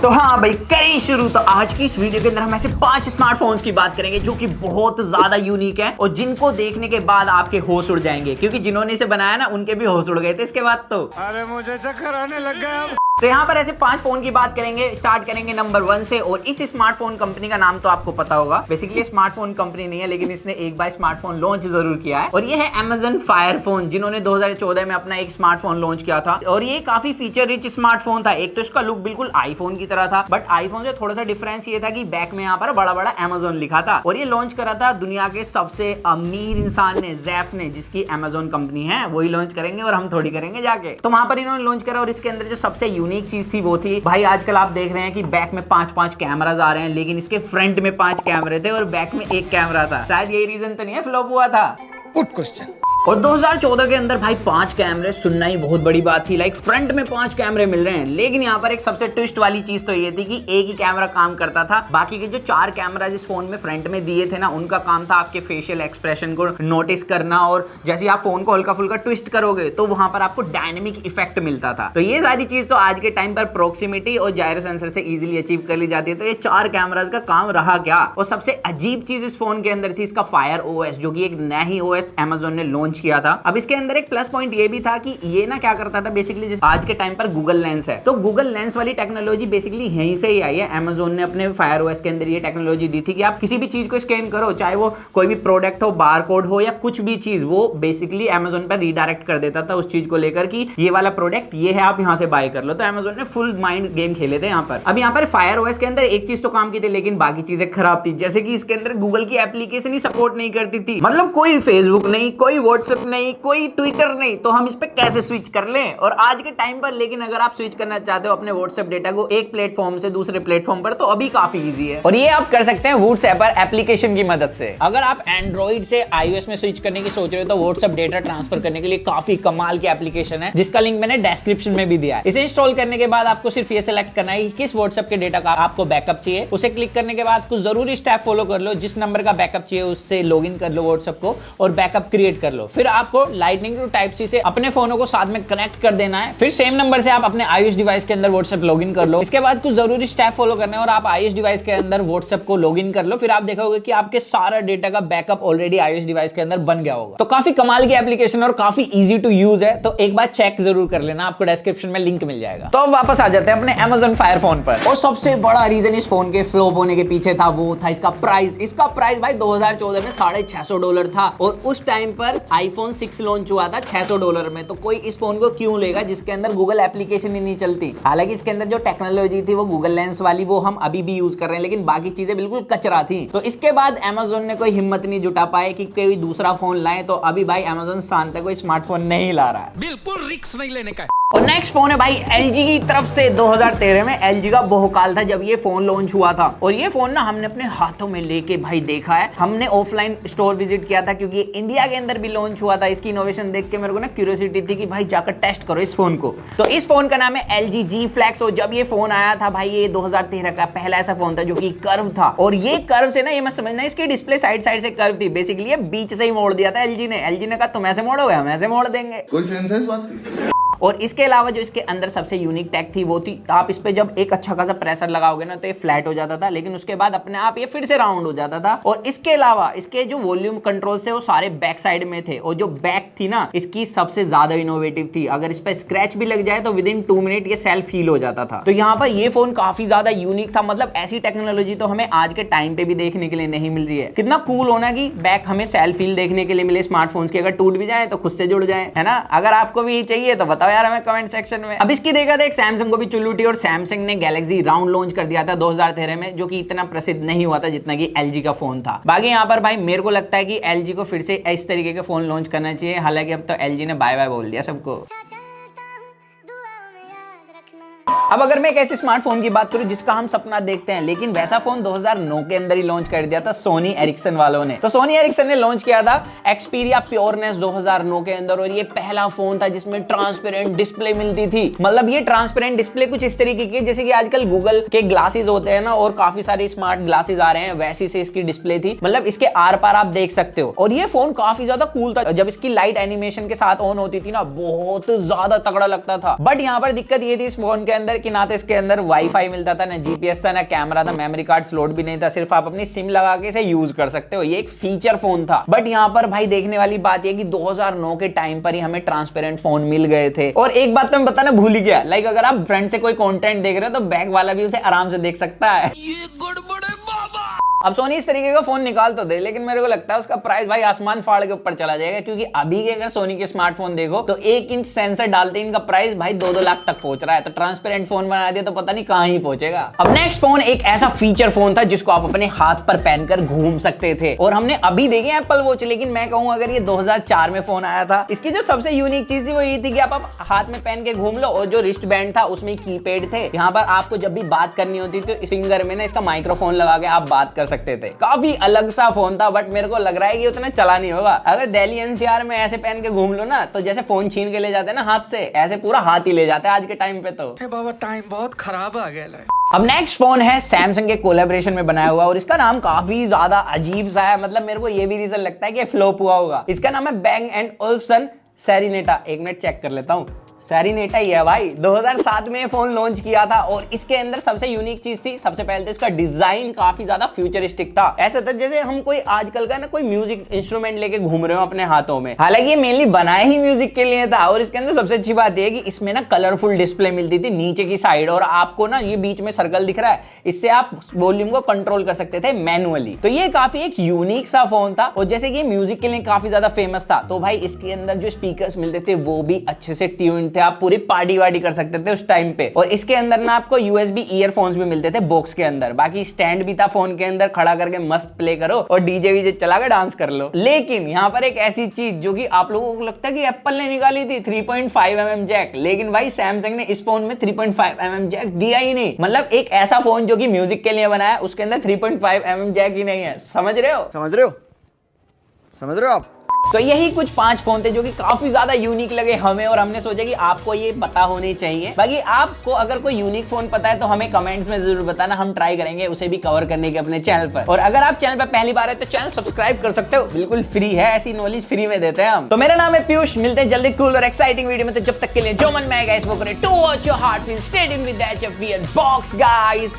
तो हाँ भाई करें शुरू। तो आज की इस वीडियो के अंदर हम ऐसे 5 स्मार्टफोन्स की बात करेंगे जो कि बहुत ज्यादा यूनिक है और जिनको देखने के बाद आपके होश उड़ जाएंगे, क्योंकि जिन्होंने इसे बनाया ना उनके भी होश उड़ गए थे इसके बाद। तो अरे मुझे चक्कर आने लग गया। तो यहाँ पर ऐसे 5 फोन की बात करेंगे। स्टार्ट करेंगे नंबर 1 से। और इस स्मार्टफोन कंपनी का नाम तो आपको पता होगा। बेसिकली स्मार्टफोन कंपनी नहीं है, लेकिन इसने एक बार स्मार्टफोन लॉन्च जरूर किया है और ये है Amazon Fire फोन, जिन्होंने 2014 में अपना एक स्मार्टफोन लॉन्च किया था। और ये काफी फीचर रिच स्मार्टफोन था। एक तो इसका लुक बिल्कुल आईफोन की तरह था, बट आईफोन से थोड़ा सा डिफरेंस ये था कि बैक में यहाँ पर बड़ा बड़ा Amazon लिखा था। और ये लॉन्च करा था दुनिया के सबसे अमीर इंसान ने, जैफ ने, जिसकी Amazon कंपनी है, वही लॉन्च करेंगे और हम थोड़ी करेंगे जाके। तो वहां पर इन्होंने लॉन्च करा और इसके अंदर जो सबसे यूनिक चीज थी वो थी भाई, आजकल आप देख रहे हैं कि बैक में 5-5 कैमरास आ रहे हैं, लेकिन इसके फ्रंट में 5 कैमरे थे और बैक में 1 कैमरा था। शायद यही रीजन तो नहीं है फ्लॉप हुआ था। Good question. और 2014 के अंदर भाई 5 कैमरे सुनना ही बहुत बड़ी बात थी। लाइक फ्रंट में 5 कैमरे मिल रहे हैं, लेकिन यहाँ पर एक सबसे ट्विस्ट वाली चीज तो ये थी कि एक ही कैमरा काम करता था। बाकी के जो 4 कैमरा इस फोन में फ्रंट में दिए थे ना, उनका काम था आपके फेशियल एक्सप्रेशन को नोटिस करना, और जैसे आप फोन को हल्का फुल्का ट्विस्ट करोगे तो वहां पर आपको डायनेमिक इफेक्ट मिलता था। तो ये सारी चीज तो आज के टाइम पर प्रोक्सीमिटी और जायरो सेंसर से इजीली अचीव कर ली जाती है। तो ये 4 कैमरास का काम रहा क्या। और सबसे अजीब चीज इस फोन के अंदर थी इसका फायर ओएस, जो कि एक नया ही ओएस Amazon ने लॉन्च किया था। अब इसके अंदर एक प्लस पॉइंट ये भी था कि ये ना क्या करता था बेसिकली, जैसे आज के टाइम पर गूगल लेंस है, तो गूगल लेंस वाली टेक्नोलॉजी बेसिकली यहीं से ही आई है। Amazon ने अपने फायर ओएस के अंदर ये टेक्नोलॉजी दी थी कि आप किसी भी चीज को स्कैन करो, चाहे वो कोई भी प्रोडक्ट हो, बारकोड हो या कुछ भी चीज, वो बेसिकली Amazon पर रीडायरेक्ट कर देता था उस चीज को लेकर कि ये वाला प्रोडक्ट ये है, आप यहां से बाय कर लो। तो Amazon ने फुल माइंड गेम खेले थे यहाँ पर। अब यहाँ पर फायर ओएस के अंदर एक चीज तो काम की थी, लेकिन बाकी चीजें खराब थी। जैसे कि इसके अंदर गूगल की एप्लीकेशन ही सपोर्ट नहीं करती थी। मतलब कोई फेसबुक नहीं, कोई व्हाट्सएप नहीं, कोई ट्विटर नहीं, तो हम इस पे कैसे स्विच कर लें। और आज के टाइम पर लेकिन अगर आप स्विच करना चाहते हो अपने व्हाट्सएप डेटा को एक प्लेटफॉर्म से दूसरे प्लेटफॉर्म पर, तो अभी काफी इजी है और ये आप कर सकते हैं व्हाट्सएप एप्लीकेशन की मदद से। अगर आप एंड्रॉइड से iOS में स्विच करने की सोच रहे हो तो व्हाट्सएप डेटा ट्रांसफर करने के लिए काफी कमाल की एप्लीकेशन है, जिसका लिंक मैंने डिस्क्रिप्शन में भी दिया है। इसे इंस्टॉल करने के बाद आपको सिर्फ ये सिलेक्ट करना है कि किस व्हाट्सएप के डेटा का आपको बैकअप चाहिए। उसे क्लिक करने के बाद कुछ जरूरी स्टेप फॉलो कर लो। जिस नंबर का बैकअप चाहिए उससे लॉग इन कर लो व्हाट्सएप को और बैकअप क्रिएट कर लो। फिर आपको लाइटनिंग टू टाइप सी से अपने फोनों को साथ में कनेक्ट कर देना है। फिर सेम नंबर से आप अपने iOS डिवाइस के अंदर व्हाट्सएप लॉगिन कर लो। इसके बाद कुछ जरूरी स्टेप फॉलो करने हैं और आप iOS डिवाइस के अंदर व्हाट्सएप को लॉगिन कर लो। फिर आप देखोगे कि आपके सारा डेटा का बैकअप ऑलरेडी iOS डिवाइस के अंदर बन गया होगा। तो काफी कमाल की एप्लीकेशन और काफी इजी टू यूज है, तो एक बार चेक जरूर कर लेना, आपको डिस्क्रिप्शन में लिंक मिल जाएगा। तो अब वापस आ जाते हैं अपने Amazon Fire फोन पर। और सबसे बड़ा रीजन इस फोन के फ्लॉप होने के पीछे था वो था इसका प्राइस। इसका प्राइस भाई 2014 में $650 था और उस टाइम पर iPhone 6 लॉन्च हुआ था $600 में। तो कोई इस फोन को क्यों लेगा जिसके अंदर गूगल एप्लीकेशन ही नहीं चलती। हालांकि इसके अंदर जो टेक्नोलॉजी थी वो गूगल लेंस वाली, वो हम अभी भी यूज कर रहे हैं, लेकिन बाकी चीजें बिल्कुल कचरा थी। तो इसके बाद Amazon ने कोई हिम्मत नहीं जुटा पाए कि कोई दूसरा फोन लाए। तो अभी भाई Amazon शान तक कोई स्मार्टफोन नहीं ला रहा है, बिल्कुल रिस्क नहीं लेने का। और नेक्स्ट फोन है भाई LG की तरफ से। 2013 में LG का बहुकाल था जब ये फोन लॉन्च हुआ था। और ये फोन ना हमने अपने हाथों में लेके भाई देखा है। हमने ऑफलाइन स्टोर विजिट किया था क्योंकि इंडिया के अंदर भी लॉन्च हुआ था। इसकी इनोवेशन देख के मेरे को ना क्यूरियोसिटी थी कि भाई जाकर टेस्ट करो इस फोन को। तो इस फोन का नाम है LG G Flex। और जब ये फोन आया था भाई, ये 2013 का पहला ऐसा फोन था जो कि कर्व था। और ये कर्व से ना, ये मत समझना इसकी डिस्प्ले साइड साइड से कर्व थी, बेसिकली ये बीच से ही मोड़ दिया था LG ने कहा तुम ऐसे मोड़ोगे, हम ऐसे मोड़ देंगे। कोई सेंस है इस बात की? और इसके अलावा जो इसके अंदर सबसे यूनिक टेक थी वो थी, आप इस पे जब एक अच्छा खासा प्रेशर लगाओगे ना तो ये फ्लैट हो जाता था, लेकिन उसके बाद अपने आप ये फिर से राउंड हो जाता था। और इसके अलावा इसके जो वॉल्यूम कंट्रोल थे वो सारे बैक साइड में थे। और जो बैक थी ना इसकी सबसे ज्यादा इनोवेटिव थी। अगर इस पे स्क्रैच भी लग जाए तो विद इन 2 मिनट ये सेल्फ हील हो जाता था। तो यहाँ पर ये फोन काफी ज्यादा यूनिक था। मतलब ऐसी टेक्नोलॉजी तो हमें आज के टाइम पे भी देखने के लिए नहीं मिल रही है। कितना कूल होना कि बैक हमें सेल्फ हील देखने के लिए मिले स्मार्टफोन्स की। अगर टूट भी जाए तो खुद से जुड़ जाए, है ना। अगर आपको भी चाहिए तो बताओ यार हमें कमेंट सेक्शन में। अब इसकी देखा था एक सैमसंग को भी चुल्लू उठी और सैमसंग ने गैलेक्सी राउंड लॉन्च कर दिया था 2013 में, जो कि इतना प्रसिद्ध नहीं हुआ था जितना कि LG का फोन था। बाकी यहाँ पर भाई मेरे को लगता है कि LG को फिर से इस तरीके के फोन लॉन्च करना चाहिए। हालांकि अब तो LG ने बाय बाय बोल दिया सबको। अब अगर मैं एक ऐसे स्मार्टफोन की बात करूं जिसका हम सपना देखते हैं, लेकिन वैसा फोन 2009 के अंदर ही लॉन्च कर दिया था सोनी एरिक्सन वालों ने। तो सोनी एरिक्सन ने लॉन्च किया था Xperia प्योरनेस 2009 के अंदर। और ये पहला फोन था जिसमें ट्रांसपेरेंट डिस्प्ले मिलती थी। मतलब ये ट्रांसपेरेंट डिस्प्ले कुछ इस तरीके की जैसे कि आजकल गूगल के ग्लासेस होते हैं ना, और काफी सारे स्मार्ट ग्लासेस आ रहे हैं, वैसी से इसकी डिस्प्ले थी। मतलब इसके आर पार आप देख सकते हो। और ये फोन काफी ज्यादा कूल था। जब इसकी लाइट एनिमेशन के साथ ऑन होती थी ना, बहुत ज्यादा तगड़ा लगता था। बट यहाँ पर दिक्कत ये थी इस फोन के अंदर कि ना तो इसके अंदर वाईफाई मिलता था, ना जीपीएस था, ना कैमरा था, मेमोरी कार्ड स्लॉट भी नहीं था, सिर्फ आप अपनी सिम लगा के इसे यूज कर सकते हो। ये एक फीचर फोन था। बट यहाँ पर भाई देखने वाली बात ये कि 2009 के टाइम पर ही हमें ट्रांसपेरेंट फोन मिल गए थे। और एक बात तो मैं बताना भूल ही गया, लाइक अगर आप फ्रंट से कोई कंटेंट देख रहे हो तो बैक वाला भी उसे आराम से देख सकता है। ये गड़बड़ है बाबा। अब सोनी इस तरीके का फोन निकाल तो दे, लेकिन मेरे को लगता है उसका प्राइस भाई आसमान फाड़ के ऊपर चला जाएगा, क्योंकि अभी के अगर सोनी के स्मार्टफोन देखो तो 1 इंच सेंसर डालते इनका प्राइस भाई 2-2 लाख तक पहुंच रहा है। तो ट्रांसपेरेंट फोन बना दिया तो पता नहीं कहां ही पहुंचेगा। अब नेक्स्ट फोन एक ऐसा फीचर फोन था जिसको आप अपने हाथ पर पहनकर घूम सकते थे, और हमने अभी देखे एप्पल वॉच, लेकिन मैं कहूं अगर ये 2004 में फोन आया था, इसकी जो सबसे यूनिक चीज थी वो ये थी कि आप हाथ में पहन के घूम लो, और जो रिस्ट बैंड था उसमें कीपैड थे। यहाँ पर आपको जब भी बात करनी होती थी तो फिंगर में ना इसका माइक्रोफोन लगा के आप बात कर सकते थे। काफी अलग सा फोन था, बट मेरे को लग रहा है कि उतना चला नहीं होगा। अगर दिल्ली एनसीआर में ऐसे पहन के घूम लो ना, तो जैसे फोन छीन के ले जाते हैं ना हाथ से, ऐसे पूरा हाथ ही ले जाते हैं आज के टाइम पे। तो बाबा टाइम बहुत खराब आ गया है। अब नेक्स्ट फोन है सैमसंग के कोलैबोरेशन में बनाया हुआ, और इसका नाम काफी ज्यादा अजीब सा है। मतलब मेरे को ये भी रीजन लगता है कि फ्लॉप हुआ होगा। इसका नाम है बैंग एंड ओल्फसन सेरेनेटा। एक मिनट चेक कर लेता हूं, सेरेनेटा ही है भाई। 2007 में फोन लॉन्च किया था, और इसके अंदर सबसे यूनिक चीज थी, सबसे पहले तो इसका डिजाइन काफी ज्यादा फ्यूचरिस्टिक था। ऐसा था जैसे हम कोई आजकल का ना कोई म्यूजिक इंस्ट्रूमेंट लेके घूम रहे हो अपने हाथों में। हालांकि ये मेनली बनाया ही म्यूजिक के लिए था। और इसके अंदर सबसे अच्छी बात यह है कि इसमें ना कलरफुल डिस्प्ले मिलती थी नीचे की साइड, और आपको ना ये बीच में सर्कल दिख रहा है, इससे आप वॉल्यूम को कंट्रोल कर सकते थे मैनुअली। तो ये काफी एक यूनिक सा फोन था। और जैसे कि म्यूजिक के लिए काफी ज्यादा फेमस था, तो भाई इसके अंदर जो स्पीकर्स मिलते थे वो भी अच्छे से ट्यून थे, आप पूरी पार्टी वार्टी कर सकते थे उस टाइम पे। और इसके अंदर ना आपको यूएसबी ईयरफोन्स भी मिलते थे बॉक्स के अंदर। बाकी स्टैंड भी था फोन के अंदर, खड़ा करके मस्त प्ले करो और डीजे वीजे चला के डांस कर लो। लेकिन यहाँ पर एक ऐसी चीज जो कि आप लोगों को लगता है कि एप्पल ने निकाली थी, 3.5mm जैक, लेकिन भाई सैमसंग ने इस फोन में 3.5mm जैक दिया ही नहीं। मतलब एक ऐसा फोन जो कि म्यूजिक के लिए बनाया, उसके अंदर 3.5mm जैक ही नहीं है। समझ रहे हो आप? तो यही कुछ 5 फोन थे जो कि काफी ज्यादा यूनिक लगे हमें, और हमने सोचा कि आपको ये पता होने चाहिए। बाकी आपको अगर कोई यूनिक फोन पता है तो हमें कमेंट्स में जरूर बताना, हम ट्राई करेंगे उसे भी कवर करने के अपने चैनल पर। और अगर आप चैनल पर पहली बार है तो चैनल सब्सक्राइब कर सकते हो, बिल्कुल फ्री है, ऐसी नॉलेज फ्री में देते हैं हम। तो मेरा नाम है पीयूष, मिलते हैं जल्दी कूल और एक्साइटिंग वीडियो में। तो जब तक के लिए जो मन में आएगा इसको करें। To watch your heart feel, stay tuned with the HFV box guys.